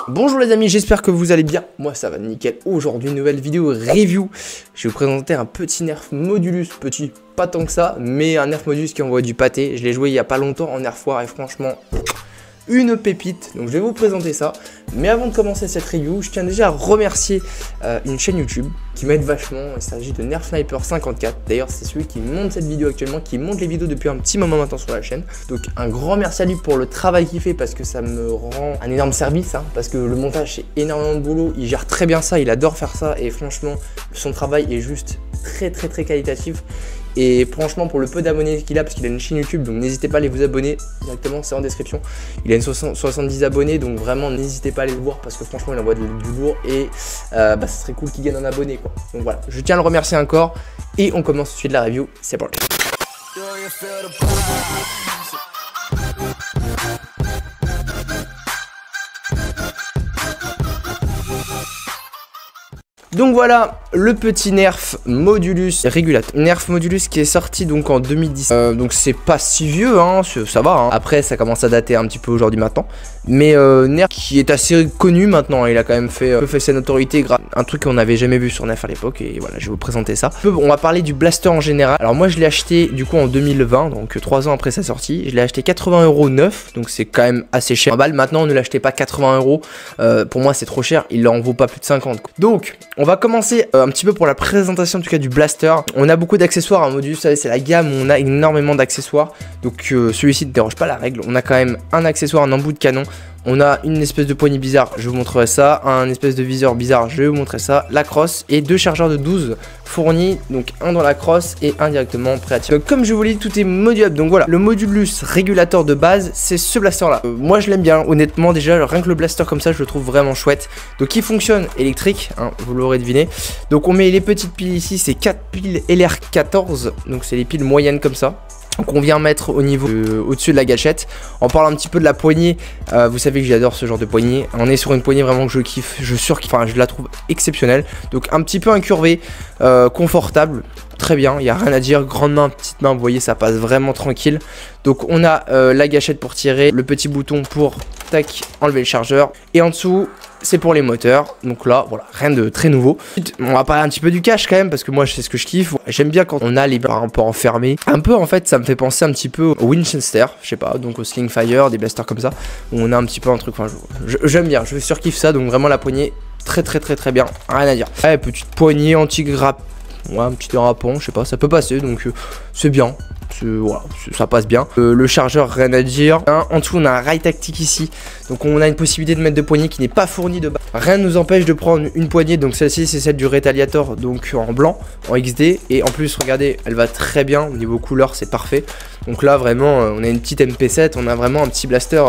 Bonjour les amis, j'espère que vous allez bien. Moi ça va nickel. Aujourd'hui une nouvelle vidéo review. Je vais vous présenter un petit nerf modulus. Petit, pas tant que ça, mais un nerf modulus qui envoie du pâté. Je l'ai joué il y a pas longtemps en nerf foire et franchement une pépite. Donc je vais vous présenter ça. Mais avant de commencer cette review, je tiens déjà à remercier une chaîne YouTube qui m'aide vachement. Il s'agit de Nerf Sniper 54. D'ailleurs c'est celui qui monte cette vidéo actuellement, qui monte les vidéos depuis un petit moment maintenant sur la chaîne. Donc un grand merci à lui pour le travail qu'il fait, parce que ça me rend un énorme service, hein, parce que le montage c'est énormément de boulot. Il gère très bien ça, il adore faire ça et franchement son travail est juste très qualitatif. Et franchement pour le peu d'abonnés qu'il a, parce qu'il a une chaîne YouTube, donc n'hésitez pas à aller vous abonner directement, c'est en description. Il a une 70 abonnés, donc vraiment n'hésitez pas à aller le voir, parce que franchement il envoie du lourd et ça serait cool qu'il gagne un abonné quoi. Donc voilà, je tiens à le remercier encore et on commence tout de suite la review, c'est parti. Donc voilà le petit nerf modulus régulateur. Nerf modulus qui est sorti donc en 2010. Donc c'est pas si vieux, hein, ça va. Hein. Après ça commence à dater un petit peu aujourd'hui maintenant. Mais nerf qui est assez connu maintenant. Il a quand même fait sa notoriété grâce à un truc qu'on n'avait jamais vu sur nerf à l'époque. Et voilà, je vais vous présenter ça. On va parler du blaster en général. Alors moi je l'ai acheté du coup en 2020, donc 3 ans après sa sortie. Je l'ai acheté 80 € neuf, donc c'est quand même assez cher. Maintenant ne l'achetez pas 80 €. Pour moi c'est trop cher. Il en vaut pas plus de 50. Donc on va commencer un petit peu pour la présentation en tout cas du blaster. On a beaucoup d'accessoires, un module, vous savez c'est la gamme où on a énormément d'accessoires. Donc celui-ci ne déroge pas la règle. On a quand même un accessoire, un embout de canon. On a une espèce de poignée bizarre, je vous montrerai ça. Un espèce de viseur bizarre, je vais vous montrer ça. La crosse et deux chargeurs de 12 fournis. Donc un dans la crosse et un directement prêt à tirer. Donc comme je vous l'ai dit, tout est modulable. Donc voilà, le modulus régulateur de base, c'est ce blaster là. Moi je l'aime bien, honnêtement déjà, rien que le blaster comme ça, je le trouve vraiment chouette. Donc il fonctionne électrique, hein, vous l'aurez deviné. Donc on met les petites piles ici, c'est 4 piles LR14. Donc c'est les piles moyennes comme ça. Donc on vient mettre au niveau au-dessus de la gâchette. On parle un petit peu de la poignée. Vous savez que j'adore ce genre de poignée. On est sur une poignée vraiment que je kiffe, je surkiffe, enfin je la trouve exceptionnelle. Donc un petit peu incurvé, confortable, très bien, il n'y a rien à dire. Grande main, petite main, vous voyez ça passe vraiment tranquille. Donc on a la gâchette pour tirer, le petit bouton pour tac enlever le chargeur. Et en dessous c'est pour les moteurs. Donc là voilà, rien de très nouveau. On va parler un petit peu du cache quand même, parce que moi c'est ce que je kiffe. J'aime bien quand on a les barres un peu enfermées. Un peu en fait ça me fait penser un petit peu au Winchester, je sais pas, donc au Slingfire, des blasters comme ça, où on a un petit peu un truc, enfin j'aime bien, je surkiffe ça. Donc vraiment la poignée très bien, rien à dire. Ouais, petite poignée anti-grappe. Ouais, un petit dérapant, je sais pas, ça peut passer, donc c'est bien, voilà, ça passe bien. Le chargeur, rien à dire. En dessous on a un rail tactique ici, donc on a une possibilité de mettre de poignée qui n'est pas fournie de base. Rien ne nous empêche de prendre une poignée, donc celle-ci c'est celle du Retaliator, donc en blanc, en XD. Et en plus regardez, elle va très bien, au niveau couleur c'est parfait. Donc là vraiment on a une petite MP7, on a vraiment un petit blaster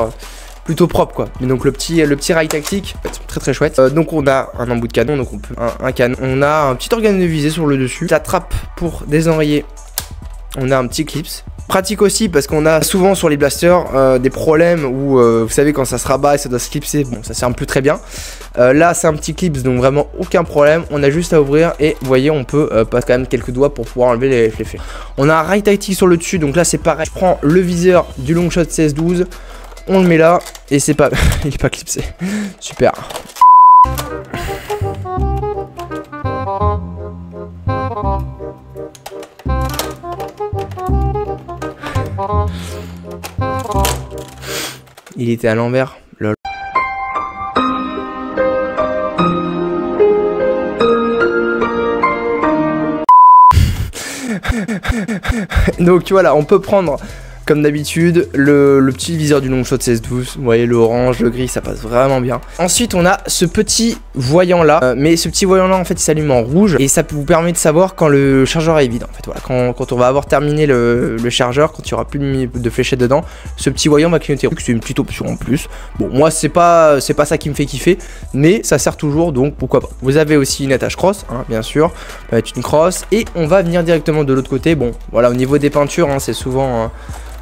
plutôt propre quoi. Et donc le petit rail tactique, très chouette. Donc on a un embout de canon, donc on peut un canon. On a un petit organe de visée sur le dessus. La trappe pour désenrayer. On a un petit clips. Pratique aussi parce qu'on a souvent sur les blasters des problèmes où vous savez quand ça se rabat et ça doit se clipser. Bon ça sert plus très bien. Là c'est un petit clips, donc vraiment aucun problème. On a juste à ouvrir et vous voyez on peut passer quand même quelques doigts pour pouvoir enlever les fers. On a un rail tactique sur le dessus, donc là c'est pareil. Je prends le viseur du Longshot CS12. On le met là et c'est pas il est pas clipsé. Super. Il était à l'envers, lol. Donc voilà, on peut prendre comme d'habitude le petit viseur du Longshot CS12, vous voyez le orange, le gris, ça passe vraiment bien. Ensuite on a ce petit voyant là, mais ce petit voyant là en fait il s'allume en rouge et ça vous permet de savoir quand le chargeur est vide en fait. Voilà, quand on va avoir terminé le chargeur, quand il n'y aura plus de fléchettes dedans, ce petit voyant va clignoter. C'est une petite option en plus. Bon moi c'est pas ça qui me fait kiffer, mais ça sert toujours, donc pourquoi pas. Vous avez aussi une attache crosse, hein, bien sûr, ça va être une crosse et on va venir directement de l'autre côté. Bon voilà, au niveau des peintures hein, c'est souvent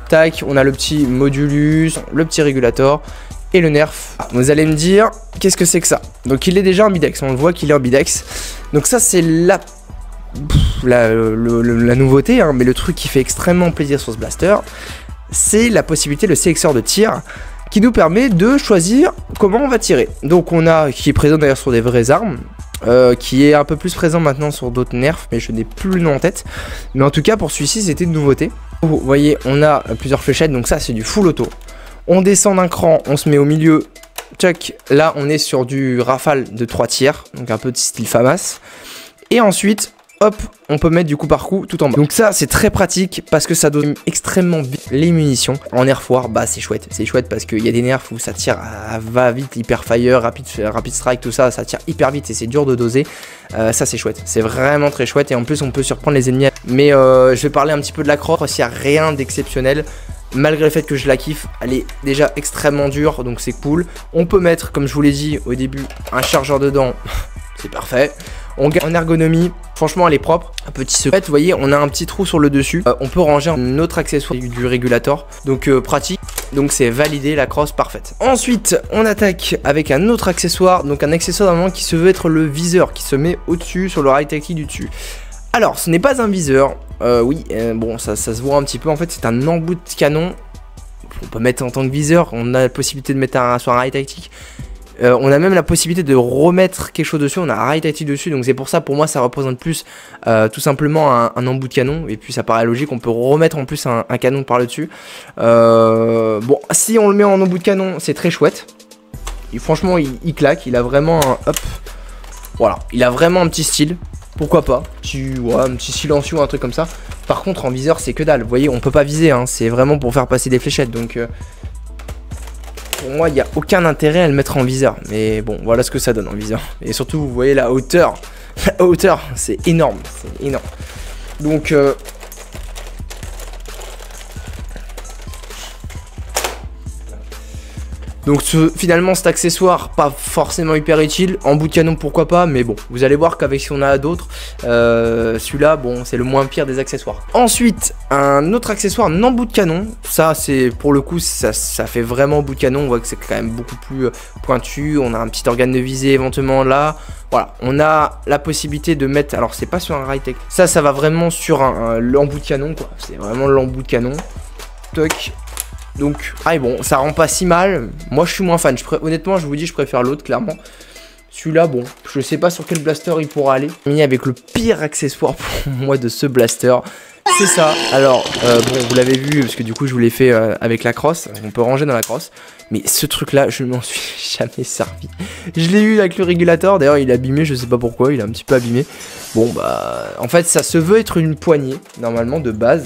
tac, on a le petit modulus, le petit régulateur et le nerf. Vous allez me dire, qu'est-ce que c'est que ça? Donc il est déjà en bidex, on le voit qu'il est en bidex. Donc ça c'est la nouveauté, hein, mais le truc qui fait extrêmement plaisir sur ce blaster, c'est la possibilité, le sélecteur de tir, qui nous permet de choisir comment on va tirer. Donc on a, qui est présent d'ailleurs sur des vraies armes, qui est un peu plus présent maintenant sur d'autres nerfs, mais je n'ai plus le nom en tête. Mais en tout cas pour celui-ci c'était une nouveauté. Vous voyez, on a plusieurs fléchettes, donc ça c'est du full auto. On descend d'un cran, on se met au milieu, check, là on est sur du rafale de 3 tiers, donc un peu de style FAMAS. Et ensuite, hop, on peut mettre du coup par coup tout en bas. Donc ça c'est très pratique parce que ça donne extrêmement vite les munitions. En nerf war, bah c'est chouette parce qu'il y a des nerfs où ça tire à va vite, hyper fire, rapid strike, tout ça, ça tire hyper vite et c'est dur de doser. Ça c'est chouette, c'est vraiment très chouette et en plus on peut surprendre les ennemis. Mais je vais parler un petit peu de la crosse, il n'y a rien d'exceptionnel. Malgré le fait que je la kiffe, elle est déjà extrêmement dure, donc c'est cool. On peut mettre, comme je vous l'ai dit au début, un chargeur dedans, c'est parfait. On gagne en ergonomie, franchement elle est propre. Un petit secret, vous voyez, on a un petit trou sur le dessus. On peut ranger un autre accessoire du régulateur, donc pratique. Donc c'est validé, la crosse parfaite. Ensuite, on attaque avec un autre accessoire, donc un accessoire normalement qui se veut être le viseur, qui se met au-dessus, sur le rail tactile du dessus. Alors, ce n'est pas un viseur. Oui, bon, ça se voit un petit peu. En fait, c'est un embout de canon. On peut mettre en tant que viseur. On a la possibilité de mettre sur un rail tactique. On a même la possibilité de remettre quelque chose dessus. On a un rail tactique dessus. Donc, c'est pour ça, pour moi, ça représente plus tout simplement un embout de canon. Et puis, ça paraît logique. On peut remettre en plus un canon par le dessus. Bon, si on le met en embout de canon, c'est très chouette. Et franchement, il claque. Il a vraiment un. Hop. Voilà. Il a vraiment un petit style. Pourquoi pas, un petit silencieux ou un truc comme ça. Par contre en viseur c'est que dalle. Vous voyez on peut pas viser hein. C'est vraiment pour faire passer des fléchettes. Donc pour moi il n'y a aucun intérêt à le mettre en viseur. Mais bon voilà ce que ça donne en viseur. Et surtout vous voyez la hauteur. La hauteur c'est énorme. C'est énorme. Donc finalement cet accessoire pas forcément hyper utile, en bout de canon pourquoi pas, mais bon vous allez voir qu'avec ce qu'on a d'autres, celui-là bon c'est le moins pire des accessoires. Ensuite un autre accessoire en embout de canon, ça c'est pour le coup ça fait vraiment bout de canon, on voit que c'est quand même beaucoup plus pointu, on a un petit organe de visée éventuellement là. Voilà, on a la possibilité de mettre, alors c'est pas sur un rail tech, ça va vraiment sur l'embout de canon quoi, c'est vraiment l'embout de canon. Toc. Donc, bon, ça rend pas si mal. Moi, je suis moins fan. Honnêtement, je vous dis, je préfère l'autre, clairement. Celui-là, bon, je sais pas sur quel blaster il pourra aller. Mais avec le pire accessoire pour moi de ce blaster, c'est ça. Alors, bon, vous l'avez vu, parce que du coup, je vous l'ai fait avec la crosse. On peut ranger dans la crosse. Mais ce truc-là, je m'en suis jamais servi. Je l'ai eu avec le régulateur. D'ailleurs, il est abîmé, je sais pas pourquoi. Il est un petit peu abîmé. Bon, bah, en fait, ça se veut être une poignée, normalement, de base.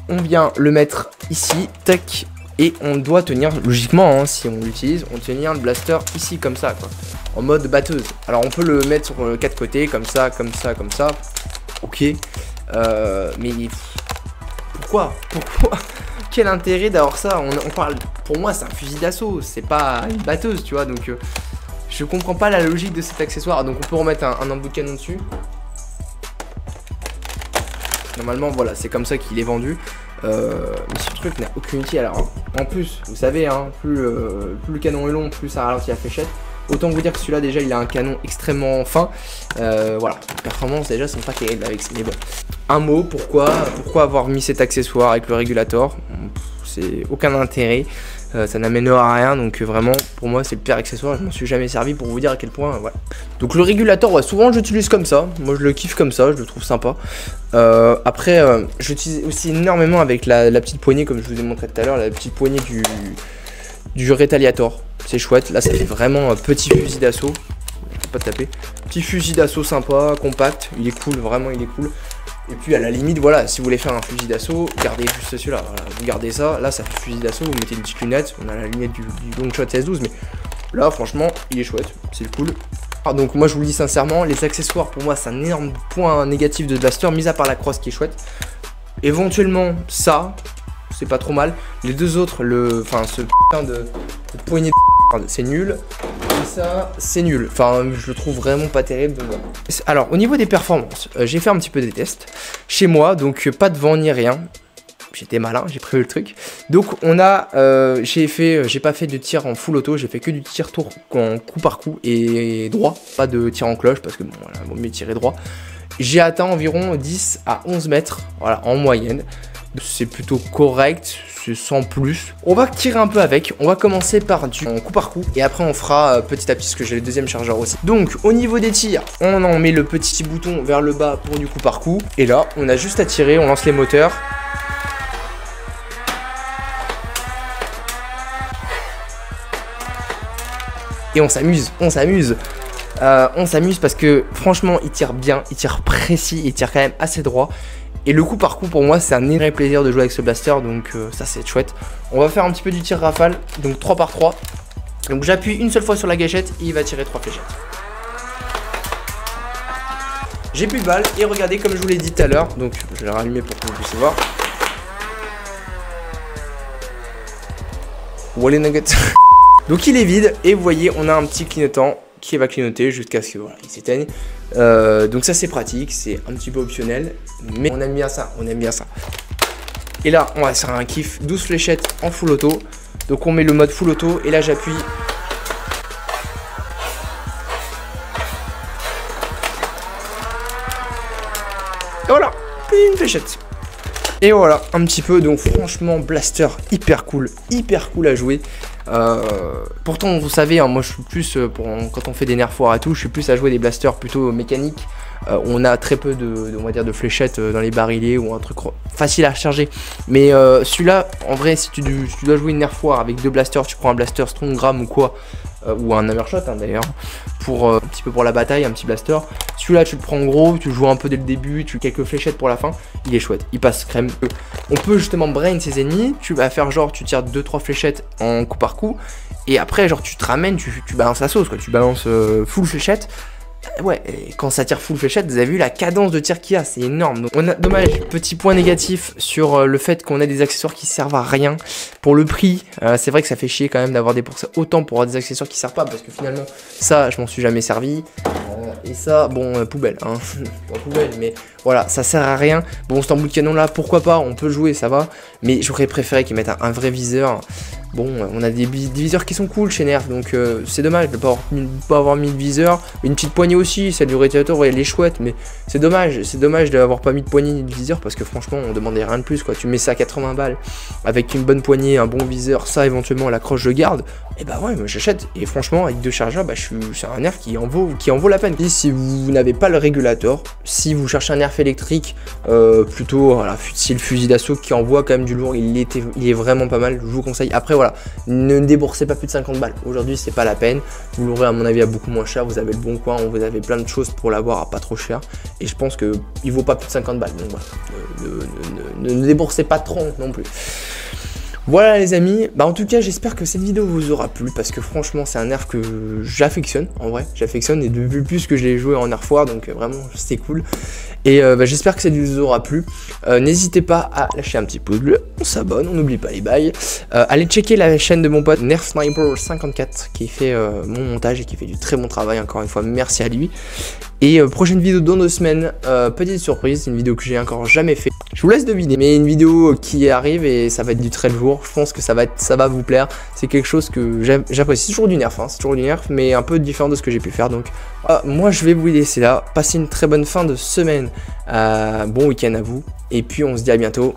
On vient le mettre ici, tac, et on doit tenir, logiquement, hein, si on l'utilise, on tenir le blaster ici, comme ça, quoi, en mode batteuse. Alors on peut le mettre sur 4 côtés, comme ça, comme ça, comme ça, ok, mais pourquoi quel intérêt d'avoir ça? On parle, pour moi c'est un fusil d'assaut, c'est pas une batteuse, tu vois, donc je comprends pas la logique de cet accessoire. Donc on peut remettre un embout de canon dessus. Normalement voilà c'est comme ça qu'il est vendu, mais ce truc n'a aucune utilité. Alors en plus vous savez hein, plus le canon est long, plus ça ralentit la fléchette. Autant vous dire que celui-là déjà il a un canon extrêmement fin. Voilà, les performances déjà sont pas terribles avec ça, mais bon. Un mot, pourquoi avoir mis cet accessoire avec le régulateur? C'est aucun intérêt, ça n'amènera à rien, donc vraiment pour moi c'est le pire accessoire, je m'en suis jamais servi pour vous dire à quel point, voilà. Donc le régulateur, ouais, souvent j'utilise comme ça, moi je le kiffe comme ça, je le trouve sympa. Après j'utilise aussi énormément avec la petite poignée, comme je vous ai montré tout à l'heure, la petite poignée du Retaliator, c'est chouette, là ça fait vraiment un petit fusil d'assaut, pas de taper, petit fusil d'assaut sympa, compact, il est cool, vraiment il est cool. Et puis à la limite voilà, si vous voulez faire un fusil d'assaut, gardez juste celui-là, voilà. Vous gardez ça, là ça fait fusil d'assaut, vous mettez une petite lunette, on a la lunette du Longshot S12, mais là franchement il est chouette, c'est cool. Alors, donc moi je vous le dis sincèrement, les accessoires pour moi c'est un énorme point négatif de Blaster, mis à part la crosse qui est chouette. Éventuellement ça, c'est pas trop mal. Les deux autres, ce putain de poignée de c'est nul. Et ça, c'est nul. Enfin, je le trouve vraiment pas terrible. Donc voilà. Alors, au niveau des performances, j'ai fait un petit peu des tests chez moi, donc pas de vent ni rien. J'étais malin, j'ai prévu le truc. Donc on a, j'ai pas fait de tir en full auto, j'ai fait que du tir tour en coup par coup et droit, pas de tir en cloche parce que bon, voilà, vaut mieux tirer droit. J'ai atteint environ 10 à 11 mètres, voilà, en moyenne. c'est plutôt correct, c'est sans plus. On va tirer un peu avec, on va commencer par du coup par coup et après on fera petit à petit parce que j'ai le deuxième chargeur aussi. Donc au niveau des tirs, on en met le petit bouton vers le bas pour du coup par coup et là on a juste à tirer, on lance les moteurs. Et on s'amuse, on s'amuse parce que franchement il tire bien, il tire précis, il tire quand même assez droit. Et le coup par coup pour moi c'est un vrai plaisir de jouer avec ce blaster, donc ça c'est chouette. On va faire un petit peu du tir rafale, donc 3 par 3. Donc j'appuie une seule fois sur la gâchette et il va tirer 3 fléchettes. J'ai plus de balles et regardez comme je vous l'ai dit tout à l'heure, donc je vais la rallumer pour que vous puissiez voir. Wally Nugget. Donc il est vide et vous voyez on a un petit clignotant qui va clignoter jusqu'à ce que voilà, il s'éteigne. Donc ça c'est pratique, c'est un petit peu optionnel, mais on aime bien ça, on aime bien ça. Et là on va faire un kiff, 12 fléchettes en full auto. Donc on met le mode full auto et là j'appuie. Et voilà, une fléchette. Et voilà, un petit peu, donc franchement blaster hyper cool à jouer. Pourtant vous savez hein, moi je suis plus quand on fait des nerfs foires et tout, je suis plus à jouer des blasters plutôt mécaniques. On a très peu on va dire de fléchettes dans les barilets ou un truc facile à recharger. Mais celui-là en vrai si tu dois jouer une nerf foire avec 2 blasters, tu prends un blaster Stronggram ou quoi, ou un hammershot hein, d'ailleurs, pour un petit peu pour la bataille, un petit blaster. Celui-là tu le prends en gros, tu joues un peu dès le début, tu quelques fléchettes pour la fin, il est chouette, il passe crème. On peut justement brain ses ennemis, tu vas faire genre tu tires 2-3 fléchettes en coup par coup et après genre tu te ramènes, tu balances la sauce quoi, tu balances full fléchette. Ouais, et quand ça tire full fléchette, vous avez vu la cadence de tir qu'il y a, c'est énorme. Donc on a, dommage, petit point négatif sur le fait qu'on a des accessoires qui servent à rien pour le prix. C'est vrai que ça fait chier quand même d'avoir dépensé autant pour avoir des accessoires qui servent pas, parce que finalement ça je m'en suis jamais servi. Et ça, bon, poubelle, hein. Pas poubelle, mais voilà, ça sert à rien. Bon, ce tambour de canon là, pourquoi pas, on peut jouer, ça va. Mais j'aurais préféré qu'ils mettent un vrai viseur. Bon, on a des viseurs qui sont cool chez Nerf, donc c'est dommage de ne pas avoir mis de viseur. Une petite poignée aussi, celle du rétilateur, ouais, elle est chouette, mais c'est dommage d'avoir pas mis de poignée ni de viseur, parce que franchement, on demandait rien de plus, quoi. Tu mets ça à 80 balles, avec une bonne poignée, un bon viseur, ça éventuellement la croche de garde, et bah ouais, moi j'achète. Et franchement, avec 2 chargeurs, bah c'est un Nerf qui en vaut la peine. Et si vous n'avez pas le régulateur, si vous cherchez un Nerf électrique, plutôt, voilà, style fusil d'assaut qui envoie quand même du lourd, il est vraiment pas mal, je vous conseille. Après, voilà, ne déboursez pas plus de 50 balles. Aujourd'hui, c'est pas la peine. Vous l'aurez à mon avis à beaucoup moins cher. Vous avez le bon coin, vous avez plein de choses pour l'avoir à pas trop cher. Et je pense que il vaut pas plus de 50 balles. Donc voilà, ne déboursez pas trop non plus. Voilà les amis, bah en tout cas j'espère que cette vidéo vous aura plu parce que franchement c'est un nerf que j'affectionne, en vrai j'affectionne et depuis plus que je l'ai joué en nerf foire, donc vraiment c'est cool. Et bah, j'espère que cette vidéo vous aura plu. N'hésitez pas à lâcher un petit pouce bleu, on s'abonne, on n'oublie pas les bails. Allez checker la chaîne de mon pote Nerf Sniper 54 qui fait mon montage et qui fait du très bon travail, encore une fois merci à lui. Et prochaine vidéo dans 2 semaines, petite surprise, une vidéo que j'ai encore jamais fait. Je vous laisse deviner, mais une vidéo qui arrive et ça va être du très lourd. Je pense que ça va vous plaire. C'est quelque chose que j'apprécie. C'est toujours du nerf, hein, c'est toujours du nerf, mais un peu différent de ce que j'ai pu faire. Donc, moi je vais vous laisser là. Passez une très bonne fin de semaine. Bon week-end à vous. Et puis on se dit à bientôt.